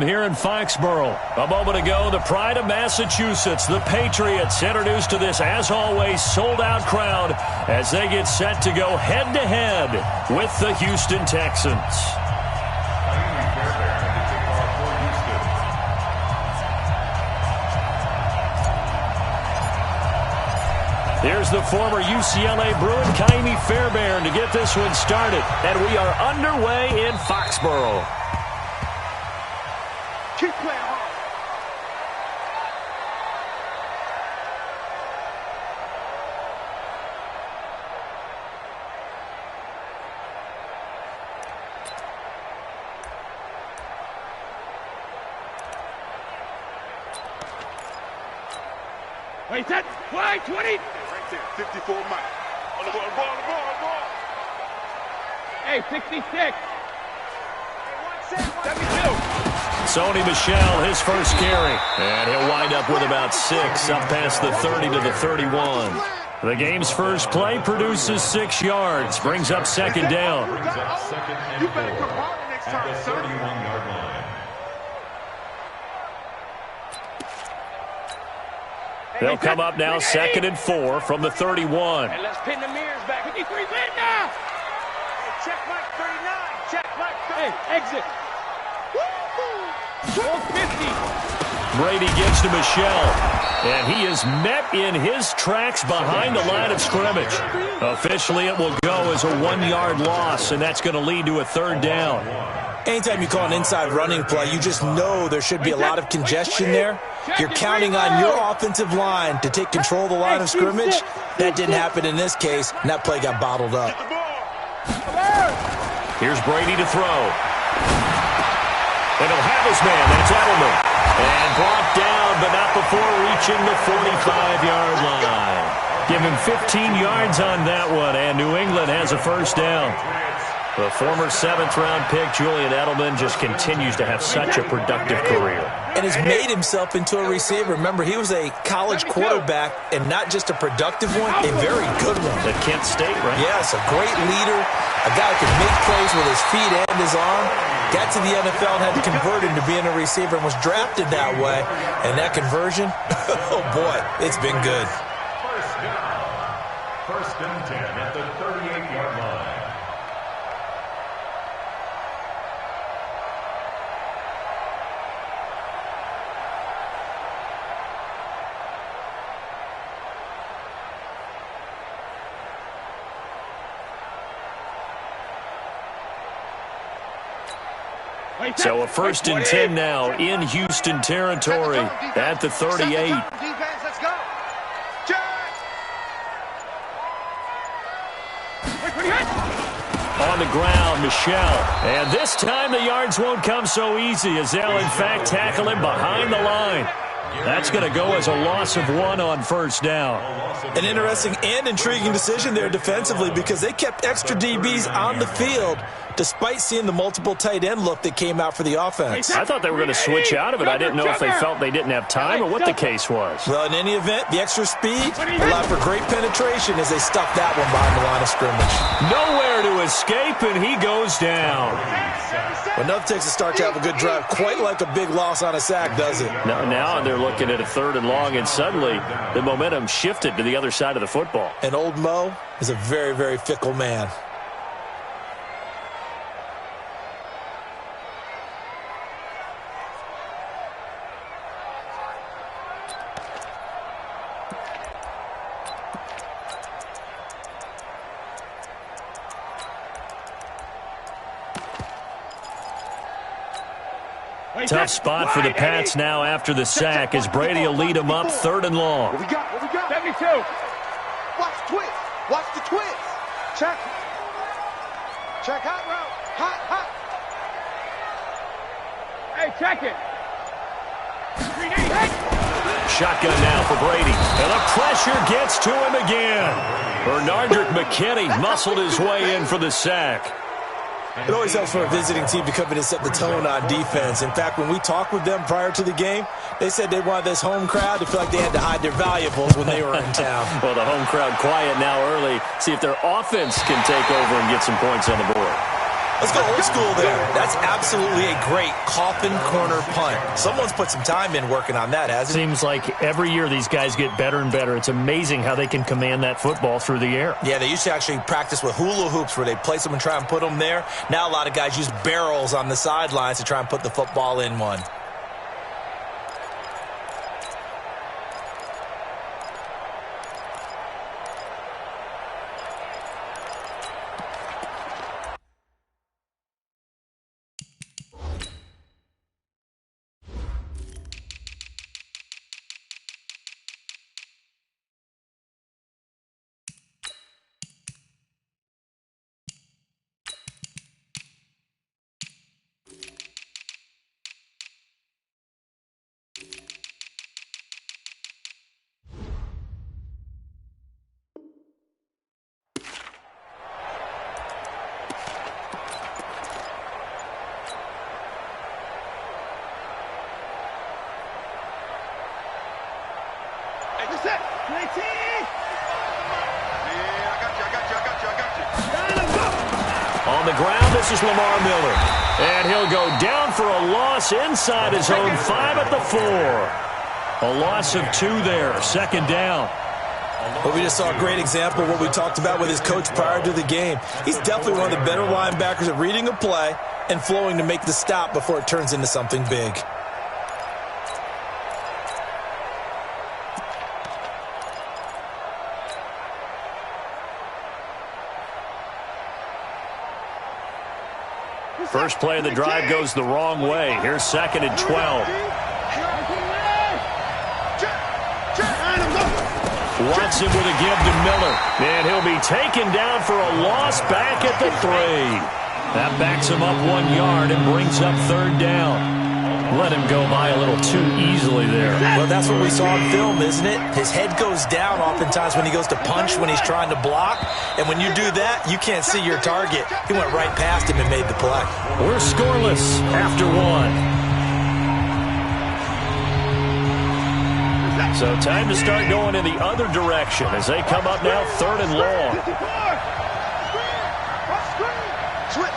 Here in Foxborough. A moment ago, the pride of Massachusetts, the Patriots, introduced to this, as always, sold-out crowd as they get set to go head-to-head with the Houston Texans. Here's the former UCLA Bruin, Kymie Fairbairn, to get this one started. And we are underway in Foxborough. Keep playing hard. Wait, set. Fly, 20. Right there, 54 miles. On the ball. Hey, 66. Hey, 72. Sony Michel, his first carry. And he'll wind up with about 6, up past the 30 to the 31. The game's first play produces 6 yards, brings up second down. You better come harder next time, at the 31-yard line. They'll come up now, 2nd and 4 from the 31. And let's pin the mirrors back. 53 win now. Hey, check Mike 39. Check Mike 30. Hey, exit. 450. Brady gives to Michel, and he is met in his tracks behind the line of scrimmage. Officially, it will go as a 1-yard loss, and that's going to lead to a 3rd down. Anytime you call an inside running play, you just know there should be a lot of congestion there. You're counting on your offensive line to take control of the line of scrimmage. That didn't happen in this case, and that play got bottled up. Here's Brady to throw. And he'll have his man. That's Edelman. And brought down, but not before reaching the 45-yard line. Give him 15 yards on that one, and New England has a first down. The former 7th-round pick, Julian Edelman, just continues to have such a productive career. And has made himself into a receiver. Remember, he was a college quarterback, and not just a productive one, a very good one. At Kent State, right? Yes, a great leader, a guy who can make plays with his feet and his arm. Got to the NFL and had to convert into being a receiver and was drafted that way. And that conversion, oh boy, it's been good. First down. 1st and 10 at the 38-yard line. So a 1st and 10 now in Houston territory at the 38. Let's go. On the ground, Michel. And this time the yards won't come so easy as they'll, in fact, tackle him behind the line. That's going to go as a loss of 1 on 1st down. An interesting and intriguing decision there defensively because they kept extra DBs on the field despite seeing the multiple tight end look that came out for the offense. I thought they were going to switch out of it. I didn't know if they felt they didn't have time or what the case was. Well, in any event, the extra speed allowed for great penetration as they stuffed that one behind the line of scrimmage. Nowhere to escape, and he goes down. Well, nothing takes a start to have a good drive quite like a big loss on a sack, does it? Now they're looking at a 3rd and long, and suddenly the momentum shifted to the other side of the football. And old Mo is a very, very fickle man. Tough spot for the Pats now after the sack as Brady will lead them up 3rd and long. What we got? 72. Watch the twist. Watch the twist. Check. Check hot route. Hot. Hey, check it. Shotgun now for Brady. And the pressure gets to him again. Bernardrick McKinney muscled his way in for the sack. It always helps for a visiting team to come in and set the tone on defense. In fact, when we talked with them prior to the game, they said they wanted this home crowd to feel like they had to hide their valuables when they were in town. Well, the home crowd quiet now early. See if their offense can take over and get some points on the board. Let's go old school there. That's absolutely a great coffin corner punt. Someone's put some time in working on that, hasn't it? Seems like every year these guys get better and better. It's amazing how they can command that football through the air. Yeah, they used to actually practice with hula hoops where they place them and try and put them there. Now a lot of guys use barrels on the sidelines to try and put the football in one. On the ground, this is Lamar Miller. And he'll go down for a loss inside his own 5 at the 4. A loss of 2 there, second down. But we just saw a great example of what we talked about with his coach prior to the game. He's definitely one of the better linebackers at reading a play and flowing to make the stop before it turns into something big. First play of the drive goes the wrong way. Here's second and 12. Watson with a give to Miller. And he'll be taken down for a loss back at the 3. That backs him up 1 yard and brings up third down. Let him go by a little too easily there. Well, that's what we saw in film, isn't it? His head goes down oftentimes when he goes to punch, when he's trying to block. And when you do that, you can't see your target. He went right past him and made the play. We're scoreless after 1. So time to start going in the other direction as they come up now third and long. Switch.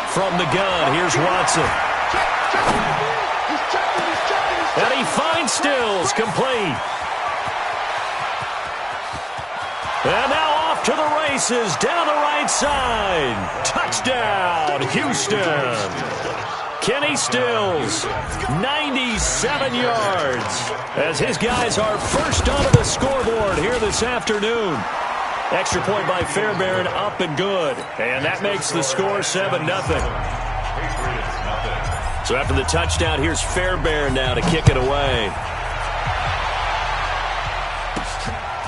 From the gun, here's Watson. And he finds Stills, complete. And now off to the races, down the right side. Touchdown, Houston. Kenny Stills, 97 yards, as his guys are first onto the scoreboard here this afternoon. Extra point by Fairbairn, up and good. And that makes the score 7-0. So after the touchdown, here's Fairbairn now to kick it away.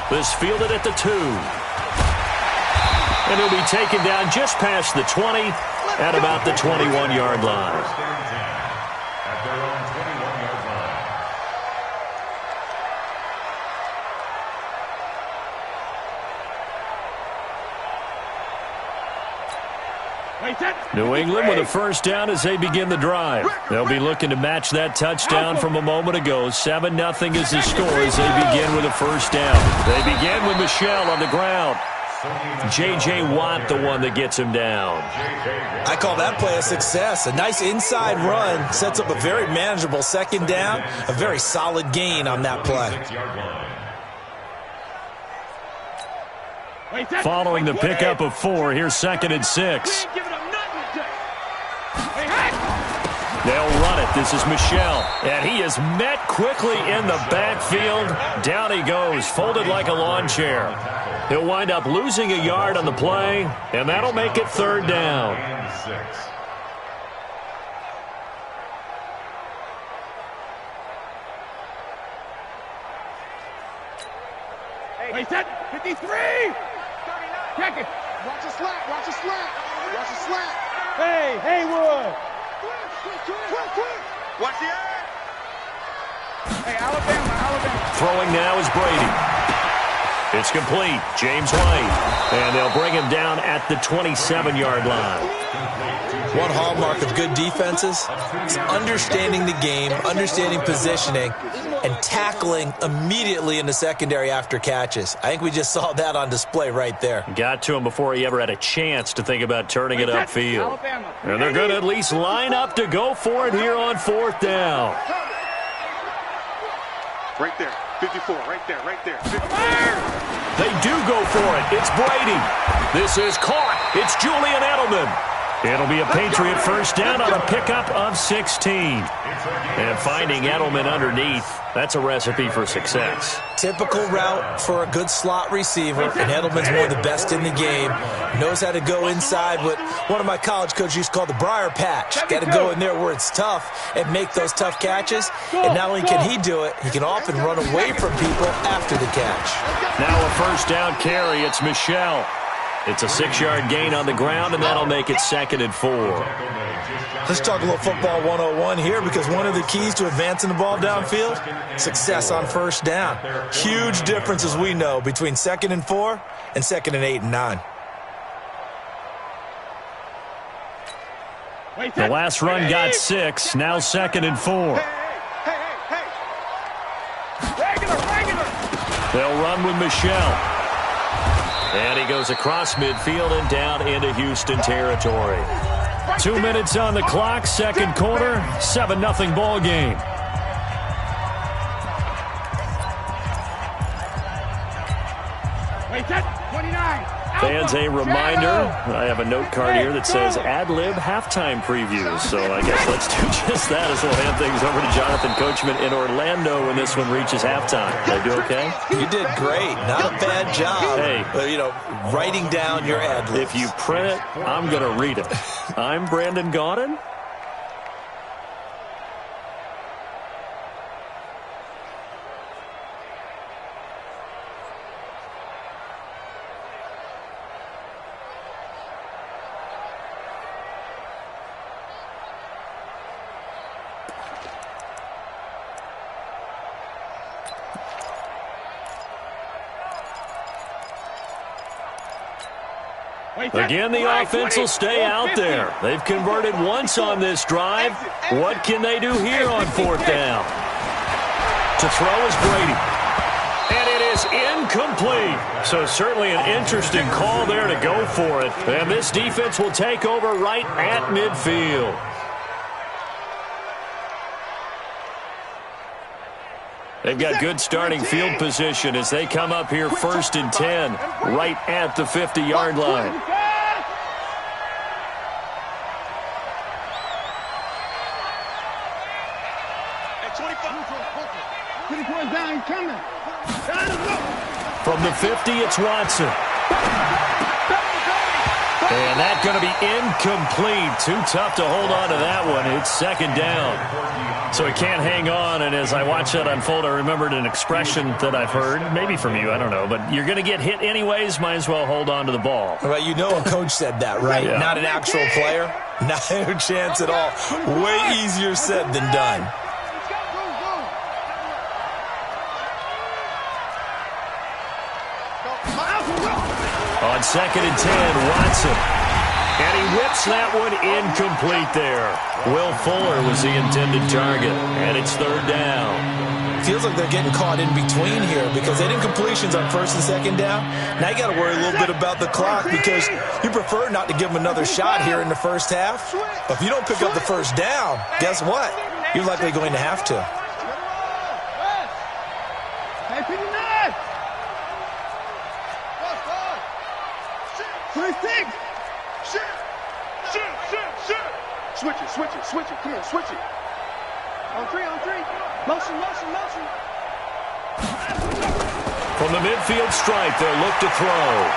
This fielded at the 2. And he'll be taken down just past the 20 at about the 21-yard line. New England with a first down as they begin the drive. They'll be looking to match that touchdown from a moment ago. 7-0 is the score as they begin with a first down. They begin with Michel on the ground. J.J. Watt, the one that gets him down. I call that play a success. A nice inside run sets up a very manageable second down. A very solid gain on that play. Following the pickup of 4, here's second and 6. They'll run it. This is Michel. And he is met quickly in the backfield. Down he goes, folded like a lawn chair. He'll wind up losing a yard on the play, and that'll make it third down. Hey, set, 53! Check it. Watch a slat. Hey, Haywood. Watch the eye. Hey, Alabama. Throwing now is Brady. It's complete. James White. And they'll bring him down at the 27-yard line. One hallmark of good defenses is understanding the game, understanding positioning, and tackling immediately in the secondary after catches. I think we just saw that on display right there. Got to him before he ever had a chance to think about turning it upfield. And they're going to at least line up to go for it here on 4th down. Right there. 54, right there, right there. 54. They do go for it. It's Brady. This is caught. It's Julian Edelman. It'll be a Patriot first down on a pickup of 16. And finding Edelman underneath, that's a recipe for success. Typical route for a good slot receiver, and Edelman's one of the best in the game. Knows how to go inside what one of my college coaches used to call the briar patch. Got to go in there where it's tough and make those tough catches. And not only can he do it, he can often run away from people after the catch. Now a first down carry. It's Michel. It's a 6-yard gain on the ground, and that'll make it 2nd and 4. Let's talk a little football 101 here, because one of the keys to advancing the ball downfield, success on first down. Huge difference, as we know, between 2nd and 4 and 2nd and 8 and 9. The last run got 6, now 2nd and 4. They'll run with Michel. And he goes across midfield and down into Houston territory. 2 minutes on the clock, second quarter, 7-0 ball game. Fans, a reminder, I have a note card here that says ad-lib halftime previews. So I guess let's do just that as we'll hand things over to Jonathan Coachman in Orlando when this one reaches halftime. Did I do okay? You did great. Not a bad job. Hey, writing down your ad-libs. If you print it, I'm going to read it. I'm Brandon Gaudin. Again, the offense will stay out there. They've converted once on this drive. What can they do here on 4th down? To throw is Brady. And it is incomplete. So certainly an interesting call there to go for it. And this defense will take over right at midfield. They've got good starting field position as they come up here 1st and 10, right at the 50-yard line. From the 50, it's Watson. And that's going to be incomplete. Too tough to hold on to that one. It's 2nd down. So he can't hang on, and as I watch that unfold, I remembered an expression that I've heard, maybe from you, I don't know, but you're going to get hit anyways, might as well hold on to the ball. Well, you know a coach said that, right? Yeah. Not an actual player. Not a chance at all. Way easier said than done. On 2nd and 10, Watson. And he whips that one incomplete there. Will Fuller was the intended target, and it's 3rd down. Feels like they're getting caught in between here because they did incompletions on 1st and 2nd down. Now you got to worry a little bit about the clock because you prefer not to give them another shot here in the first half. But if you don't pick up the first down, guess what? You're likely going to have to. Switch it. Come on, switch it. On three. Motion. From the midfield stripe, they'll look to throw.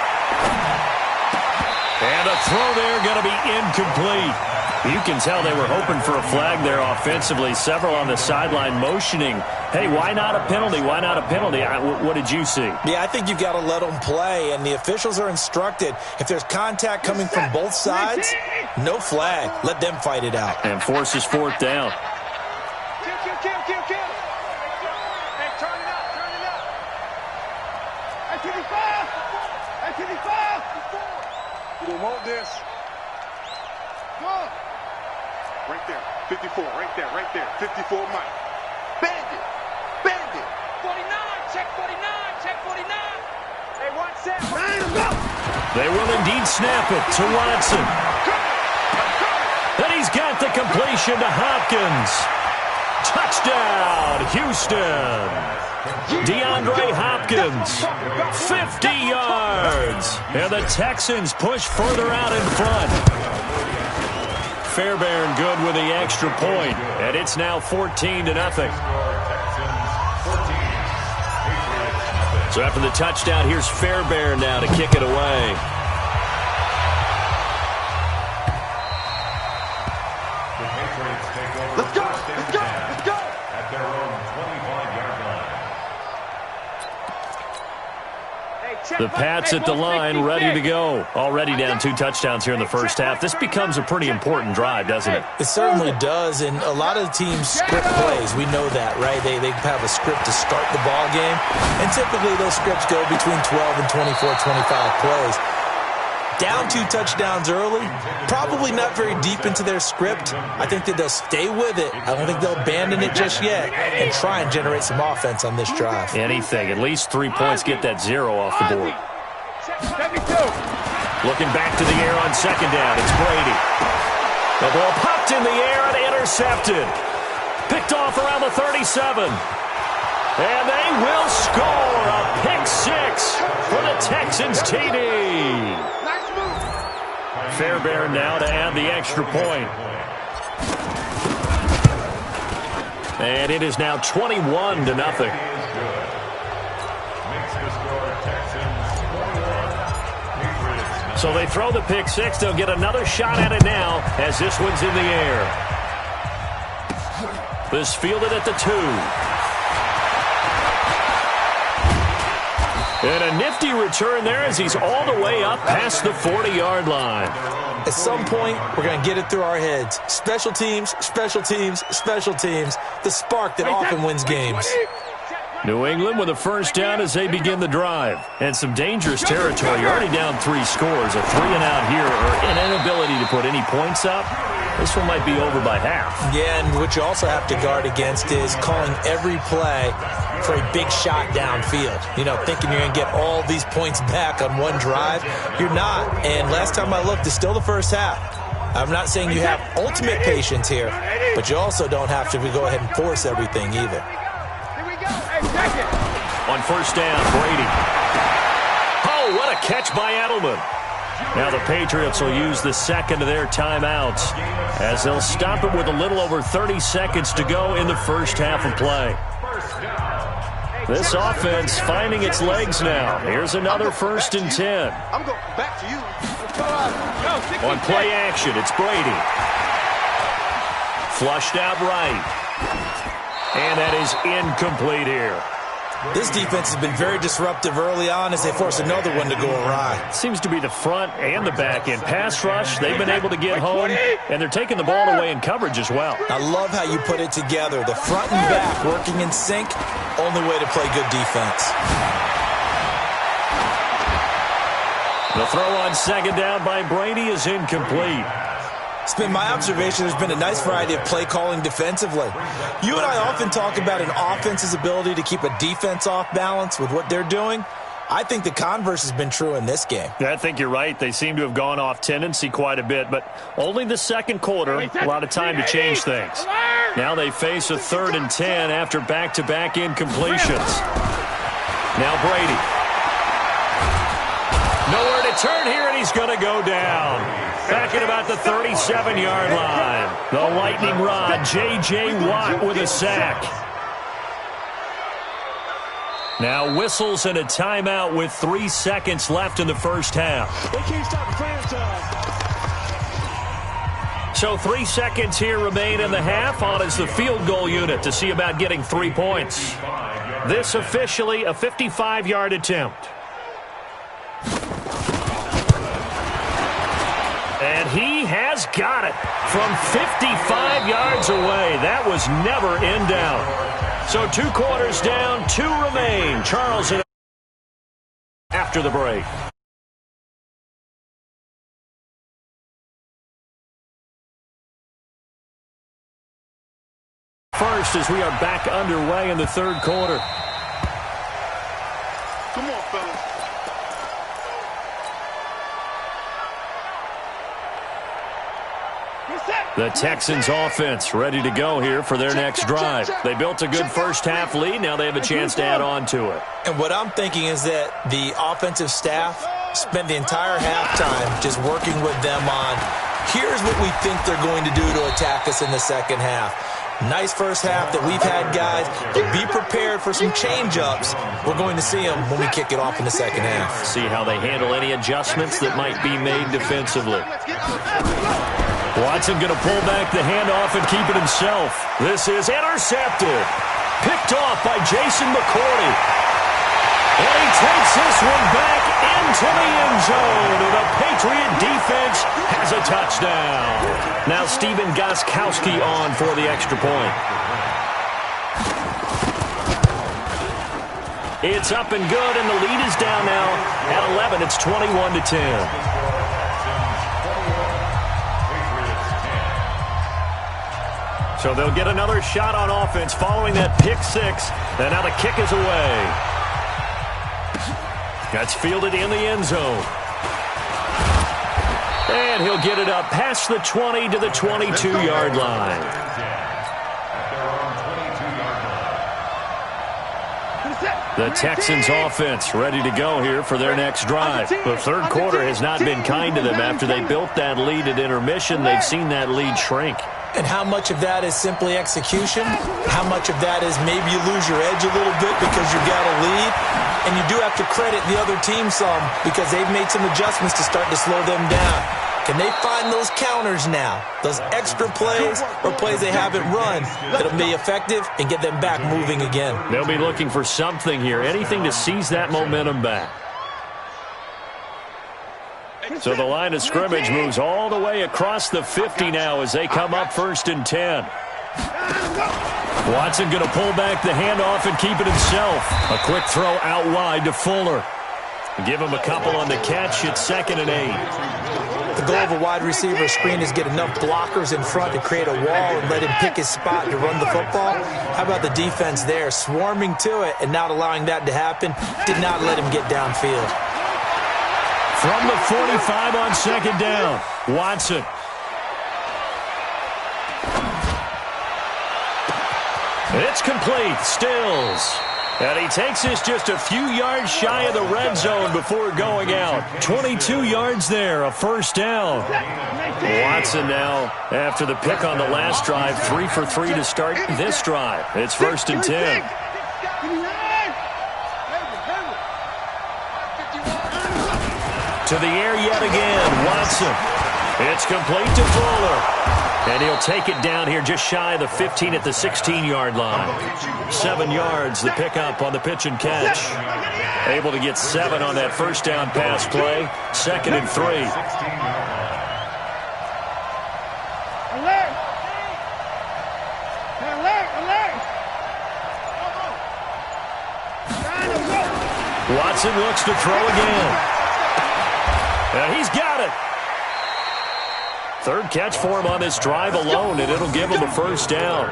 And a throw there going to be incomplete. You can tell they were hoping for a flag there offensively. Several on the sideline motioning. Hey, why not a penalty? Why not a penalty? What did you see? Yeah, I think you've got to let them play, and the officials are instructed. If there's contact coming from both sides, no flag. Let them fight it out. And forces 4th down. Kill. Hey, turn it up. You don't want this. Go. Right there. 54. Right there. Right there. 54 Mike. Bandit. Bandit. 49. Check 49. Check 49. Hey, watch that. Go. They will indeed snap it to Watson. And he's got the completion to Hopkins. Touchdown, Houston. DeAndre Hopkins, 50 yards. And the Texans push further out in front. Fairbairn good with the extra point, and it's now 14-0. So after the touchdown, here's Fairbairn now to kick it away. Let's go. Let's go. Let's go. At their own 25-yard line. The Pats at the line, ready to go. Already down 2 touchdowns here in the first half. This becomes a pretty important drive, doesn't it? It certainly does, and a lot of the teams script plays. We know that, right? They have a script to start the ball game, and typically those scripts go between 12 and 24, 25 plays. Down 2 touchdowns early, probably not very deep into their script. I think that they'll stay with it. I don't think they'll abandon it just yet and try and generate some offense on this drive. Anything. At least 3 points, get that 0 off the board. 72. Looking back to the air on second down. It's Brady. The ball popped in the air and intercepted. Picked off around the 37. And they will score a pick 6 for the Texans TD. Fairbairn now to add the extra point. And it is now 21-0. So they throw the pick 6. They'll get another shot at it now as this one's in the air. This fielded at the 2. And a nifty return there as he's all the way up past the 40-yard line. At some point, we're going to get it through our heads. Special teams, special teams, special teams. The spark that often wins games. New England with a first down as they begin the drive. And some dangerous territory. You're already down 3 scores. A 3-and-out here or an inability to put any points up. This one might be over by half. Yeah, and what you also have to guard against is calling every play for a big shot downfield. You know, thinking you're going to get all these points back on one drive. You're not. And last time I looked, it's still the first half. I'm not saying you have ultimate patience here, but you also don't have to go ahead and force everything either. On first down, Brady. Oh, what a catch by Edelman. Now the Patriots will use the second of their timeouts as they'll stop it with a little over 30 seconds to go in the first half of play. This offense finding its legs now. Here's another 1st and 10. I'm going back to you. On play action, it's Brady. Flushed out right. And that is incomplete here. This defense has been very disruptive early on as they force another one to go awry. Seems to be the front and the back end. Pass rush, they've been able to get home, and they're taking the ball away in coverage as well. I love how you put it together. The front and back working in sync, only way to play good defense. The throw on second down by Brady is incomplete. It's been my observation there's been a nice variety of play calling defensively. You and I often talk about an offense's ability to keep a defense off balance with what they're doing. I think the converse has been true in this game. I think you're right. They seem to have gone off tendency quite a bit, but only the second quarter, a lot of time to change things. Now they face a 3rd and 10 after back-to-back incompletions. Now Brady. Nowhere to turn here, and he's going to go down. Back at about the 37-yard line. The lightning rod, J.J. Watt with a sack. Now whistles and a timeout with 3 seconds left in the first half. They can't stop the franchise. So 3 seconds here remain in the half. On is the field goal unit to see about getting 3 points. This officially a 55-yard attempt. And he has got it from 55 yards away. That was never in doubt. So 2 quarters down, 2 remain. Charles after the break. First, as we are back underway in the third quarter. Come on, fellas. The Texans offense ready to go here for their next drive. They built a good first half lead. Now they have a chance to add on to it. And what I'm thinking is that the offensive staff spent the entire halftime just working with them on, here's what we think they're going to do to attack us in the second half. Nice first half that we've had, guys, but be prepared for some change-ups. We're going to see them when we kick it off in the second half. See how they handle any adjustments that might be made defensively. Watson going to pull back the handoff and keep it himself. This is intercepted. Picked off by Jason McCourty. And he takes this one back into the end zone. And the Patriot defense has a touchdown. Now Steven Gostkowski on for the extra point. It's up and good, and the lead is down now at 11. It's 21-10. So they'll get another shot on offense following that pick six. And now the kick is away. That's fielded in the end zone. And he'll get it up past the 20 to the 22-yard line. The Texans offense ready to go here for their next drive. The third quarter has not been kind to them after they built that lead at intermission. They've seen that lead shrink. And how much of that is simply execution? How much of that is maybe you lose your edge a little bit because you've got a lead? And you do have to credit the other team some because they've made some adjustments to start to slow them down. Can they find those counters now, those extra plays or plays they haven't run that'll be effective and get them back moving again? They'll be looking for something here, anything to seize that momentum back. So the line of scrimmage moves all the way across the 50 now as they come up 1st and 10. Watson going to pull back the handoff and keep it himself. A quick throw out wide to Fuller. Give him a couple on the catch. It's 2nd and 8. The goal of a wide receiver screen is get enough blockers in front to create a wall and let him pick his spot to run the football. How about the defense there, swarming to it and not allowing that to happen? Did not let him get downfield. From the 45 on 2nd down, Watson. It's complete, Stills. And he takes this just a few yards shy of the red zone before going out. 22 yards there, a 1st down. Watson now, after the pick on the last drive, 3 for 3 to start this drive. It's 1st and 10. To the air yet again, Watson. It's complete to Fuller. And he'll take it down here just shy of the 15 at the 16-yard line. 7 yards, the pickup on the pitch and catch. Able to get 7 on that 1st down pass play. 2nd and 3. Watson looks to throw again. And he's got it. 3rd catch for him on this drive alone, and it'll give him a 1st down.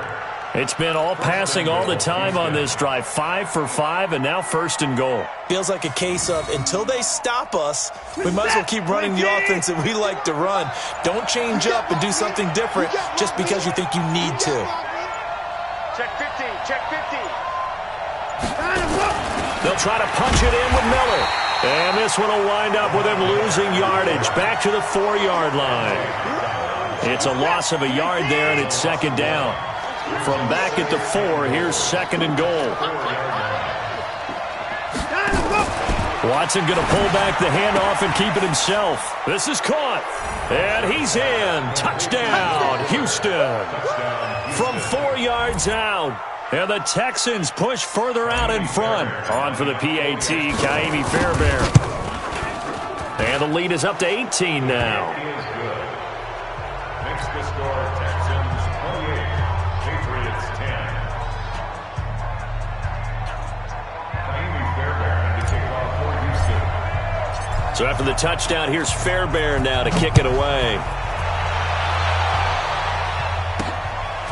It's been all passing all the time on this drive. 5 for 5, and now 1st and goal. Feels like a case of until they stop us, we might as well keep running the offense that we like to run. Don't change up and do something different just because you think you need to. Check 15, check 15. They'll try to punch it in with Miller. And this one will wind up with him losing yardage back to the 4-yard line. It's a loss of a yard there, and it's 2nd down. From back at the 4, here's 2nd and goal. Watson going to pull back the handoff and keep it himself. This is caught. And he's in. Touchdown, Houston. From 4 yards out. And the Texans push further out in front. On for the PAT, Kaimi Fairbairn. And the lead is up to 18 now. Next to score, Texans 28, Patriots 10. Kaimi Fairbairn to kick off for Houston. So after the touchdown, here's Fairbairn now to kick it away.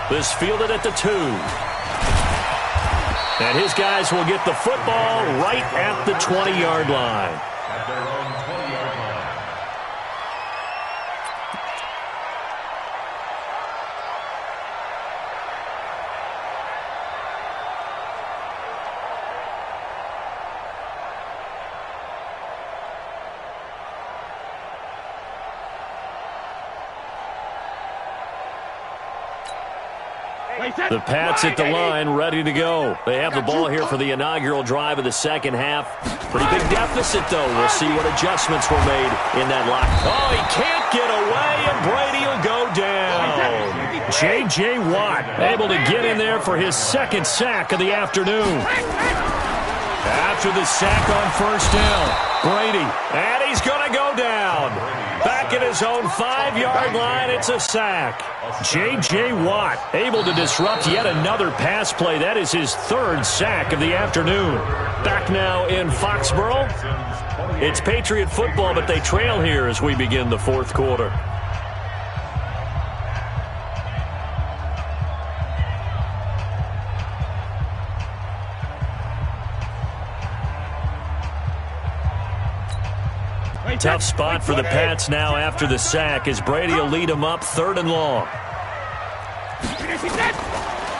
This fielded at the 2. And his guys will get the football right at the 20-yard line. At their own 20-yard line. The Pats at the line, ready to go. They have the ball here for the inaugural drive of the second half. Pretty big deficit, though. We'll see what adjustments were made in that lock. Oh, he can't get away, and Brady will go down. J.J. Watt able to get in there for his second sack of the afternoon. After the sack on first down, Brady, and he's going to go down. Back at his own 5-yard line, it's a sack. J.J. Watt able to disrupt yet another pass play. That is his third sack of the afternoon. Back now in Foxborough. It's Patriot football, but they trail here as we begin the fourth quarter. Tough spot for the Pats now after the sack as Brady will lead them up 3rd and long.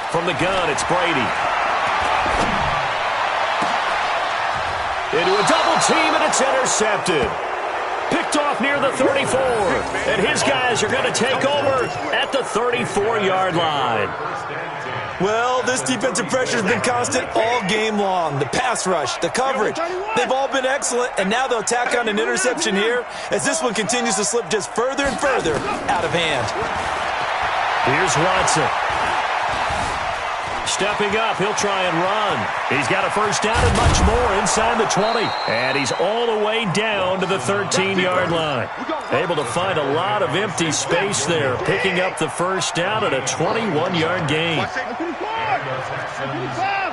From the gun, it's Brady. Into a double team, and it's intercepted. Picked off near the 34. And his guys are going to take over at the 34-yard line. Well, this defensive pressure has been constant all game long. The pass rush, the coverage, they've all been excellent, and now they'll tack on an interception here as this one continues to slip just further and further out of hand. Here's Watson. Stepping up, he'll try and run. He's got a first down and much more inside the 20. And he's all the way down to the 13-yard line. Able to find a lot of empty space there, picking up the first down at a 21-yard gain.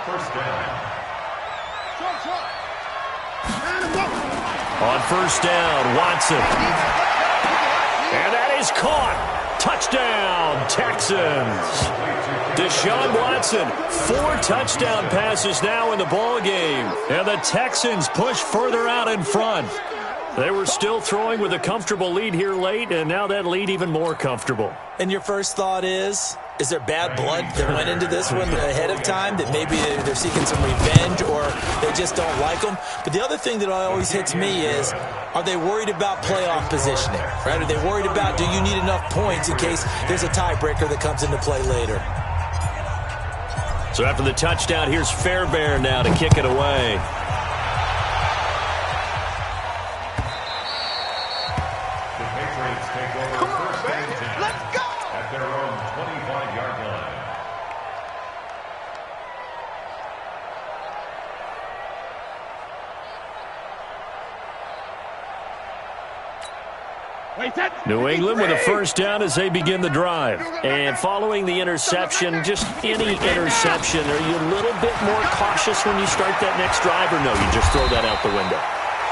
First down. On first down, Watson. And that is caught. Touchdown, Texans. Deshaun Watson, 4 touchdown passes now in the ball game. And the Texans push further out in front. They were still throwing with a comfortable lead here late, and now that lead even more comfortable. And your first thought is there bad blood that went into this one ahead of time, that maybe they're seeking some revenge or they just don't like them? But the other thing that always hits me is, are they worried about playoff positioning? Right? Are they worried about, do you need enough points in case there's a tiebreaker that comes into play later? So after the touchdown, here's Fairbairn now to kick it away. The Patriots take over first and 10. Let's go! At their own 25-yard line. New England with a first down as they begin the drive. And following the interception, just any interception, are you a little bit more cautious when you start that next drive, or no, you just throw that out the window?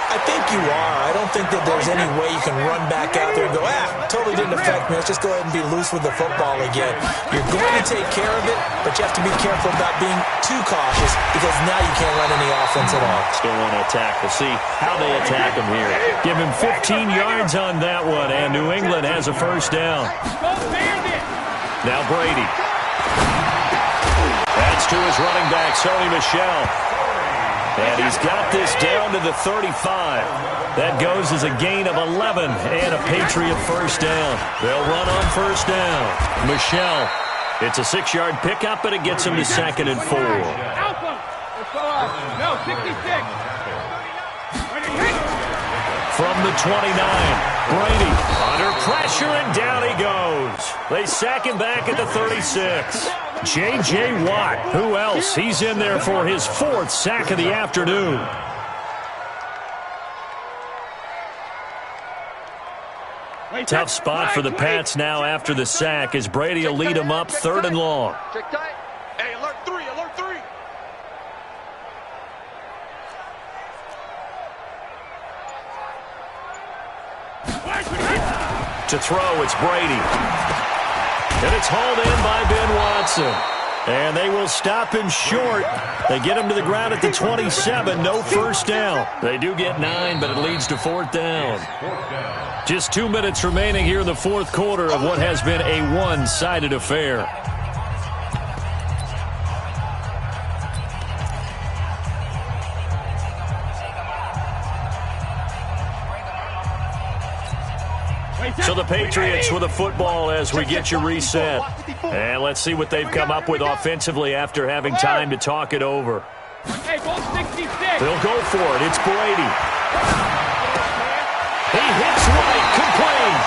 I think you are. I don't think that there's any way you can run back out there and go, totally didn't affect me. Let's just go ahead and be loose with the football again. You're going to take care of it, but you have to be careful about being too cautious because now you can't run any offense at all. Still want to attack. We'll see how they attack him here. Give him 15 yards on that one, and New England has a first down. Now Brady. That's to his running back, Sony Michel. And he's got this down to the 35. That goes as a gain of 11 and a Patriot first down. They'll run on first down. Michel. It's a 6-yard pickup, but it gets him to 2nd and 4. No, 66. From the 29, Brady under pressure, and down he goes. They sack him back at the 36. J.J. Watt, who else? He's in there for his 4th sack of the afternoon. Tough spot for the Pats now after the sack as Brady will lead them up 3rd and long. Check tight. Hey, alert 3, alert 3. To throw, it's Brady. And it's hauled in by Ben Watson. And they will stop him short. They get him to the ground at the 27. No first down. They do get 9, but it leads to 4th down. Just 2 minutes remaining here in the 4th quarter of what has been a one-sided affair. So the Patriots with a football as we get you reset. And let's see what they've come up with offensively after having time to talk it over. They'll go for it. It's Brady. He hits right, complete.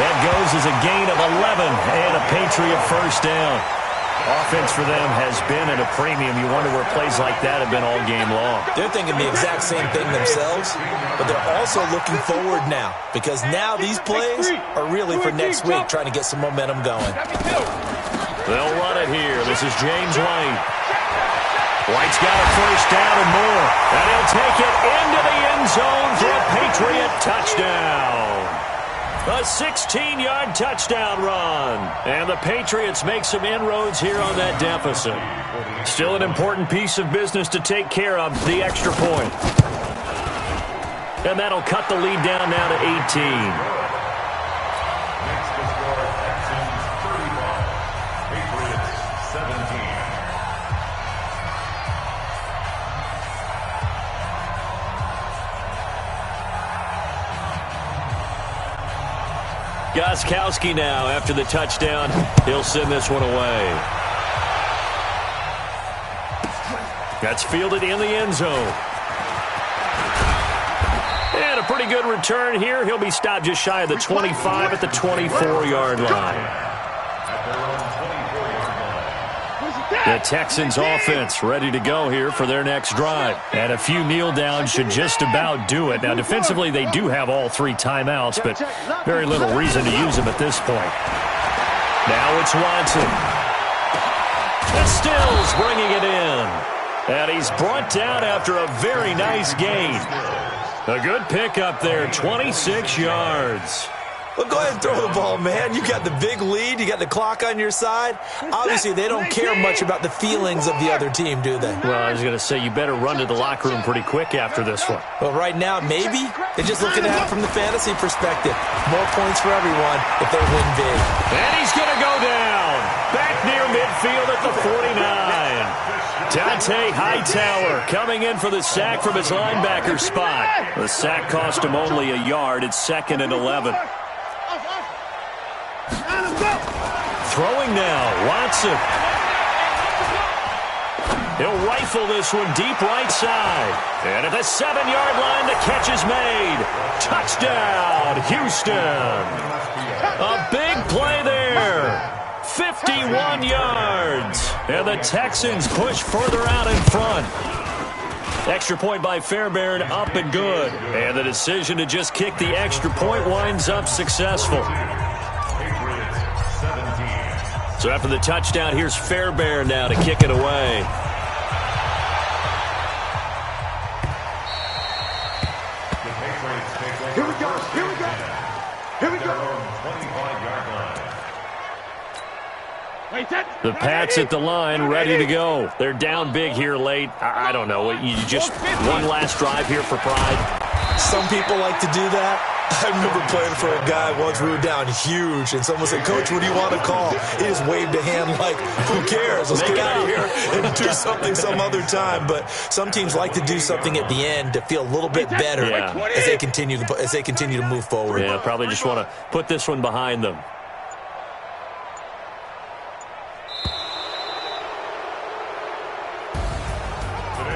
That goes as a gain of 11 and a Patriot first down. Offense for them has been at a premium. You wonder where plays like that have been all game long. They're thinking the exact same thing themselves, but they're also looking forward now because now these plays are really for next week, trying to get some momentum going. They'll run it here. This is James White. White's got a first down and more, and he'll take it into the end zone for a Patriot touchdown. A 16-yard touchdown run. And the Patriots make some inroads here on that deficit. Still an important piece of business to take care of, the extra point. And that'll cut the lead down now to 18. Next to score, Texans 35, Patriots 17. Gostkowski now after the touchdown. He'll send this one away. That's fielded in the end zone. And a pretty good return here. He'll be stopped just shy of the 25 at the 24-yard line. The Texans offense ready to go here for their next drive. And a few kneel downs should just about do it. Now, defensively, they do have all 3 timeouts, but very little reason to use them at this point. Now it's Watson. And Stills bringing it in. And he's brought down after a very nice gain. A good pickup there, 26 yards. Well, go ahead and throw the ball, man. You got the big lead. You got the clock on your side. Obviously, they don't care much about the feelings of the other team, do they? Well, I was going to say, you better run to the locker room pretty quick after this one. Well, right now, maybe. They're just looking at it from the fantasy perspective. More points for everyone if they win big. And he's going to go down. Back near midfield at the 49. Dante Hightower coming in for the sack from his linebacker spot. The sack cost him only a yard. It's 2nd and 11. Throwing now, Watson. He'll rifle this one deep right side. And at the 7-yard line, the catch is made. Touchdown, Houston. A big play there. 51 yards. And the Texans push further out in front. Extra point by Fairbairn, up and good. And the decision to just kick the extra point winds up successful. So after the touchdown, here's Fairbairn now to kick it away. Here we go. Here we go. Here we go. The Pats at the line, ready to go. They're down big here late. I don't know. You just one last drive here for pride. Some people like to do that. I remember playing for a guy once. We were down huge, and someone said, "Coach, what do you want to call?" He just waved a hand like, "Who cares? Let's get out of here and do something some other time." But some teams like to do something at the end to feel a little bit better as they continue to move forward. Yeah, probably just want to put this one behind them.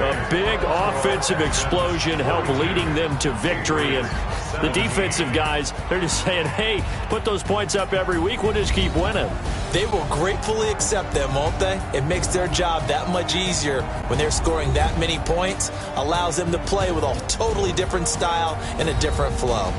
A big offensive explosion helped leading them to victory, and the defensive guys, they're just saying, hey, put those points up every week, we'll just keep winning. They will gratefully accept them, won't they? It makes their job that much easier when they're scoring that many points, allows them to play with a totally different style and a different flow.